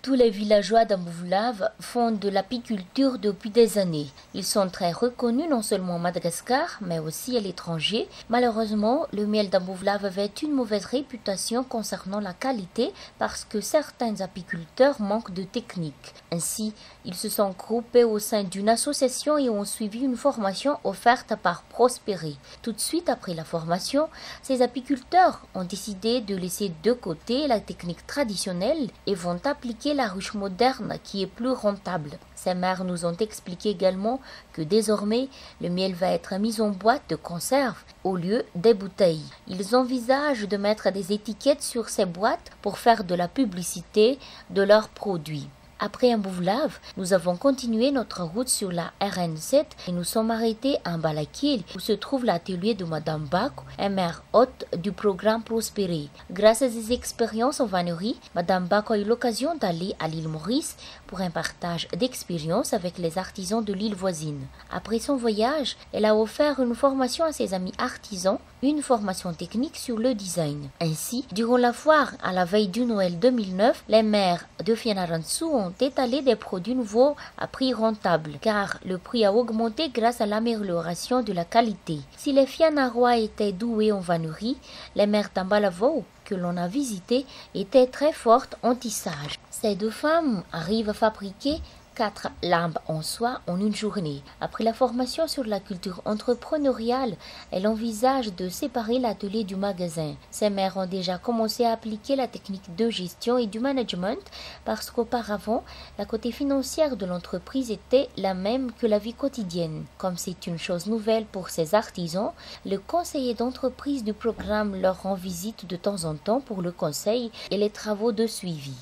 Tous les villageois d'Ambouvlave font de l'apiculture depuis des années. Ils sont très reconnus non seulement à Madagascar, mais aussi à l'étranger. Malheureusement, le miel d'Ambouvlave avait une mauvaise réputation concernant la qualité parce que certains apiculteurs manquent de technique. Ainsi, ils se sont groupés au sein d'une association et ont suivi une formation offerte par Prospérer. Tout de suite après la formation, ces apiculteurs ont décidé de laisser de côté la technique traditionnelle et vont appliquer la ruche moderne qui est plus rentable. Ces mères nous ont expliqué également que désormais, le miel va être mis en boîte de conserve au lieu des bouteilles. Ils envisagent de mettre des étiquettes sur ces boîtes pour faire de la publicité de leurs produits. Après Ambouvlave, nous avons continué notre route sur la RN7 et nous sommes arrêtés à Mbalakil où se trouve l'atelier de Madame Bako, mère hôte du programme Prospérer. Grâce à ses expériences en vannerie, Madame Bako a eu l'occasion d'aller à l'île Maurice pour un partage d'expériences avec les artisans de l'île voisine. Après son voyage, elle a offert une formation à ses amis artisans, une formation technique sur le design. Ainsi, durant la foire à la veille du Noël 2009, les maires de Fianarantsoa ont étalé des produits nouveaux à prix rentable, car le prix a augmenté grâce à l'amélioration de la qualité. Si les Fianarois étaient doués en vannerie, les maires d'Ambalavo que l'on a visitées étaient très fortes en tissage. Ces deux femmes arrivent à fabriquer 4 lampes en soie en une journée. Après la formation sur la culture entrepreneuriale, elle envisage de séparer l'atelier du magasin. Ces mères ont déjà commencé à appliquer la technique de gestion et du management parce qu'auparavant, la côté financière de l'entreprise était la même que la vie quotidienne. Comme c'est une chose nouvelle pour ces artisans, le conseiller d'entreprise du programme leur rend visite de temps en temps pour le conseil et les travaux de suivi.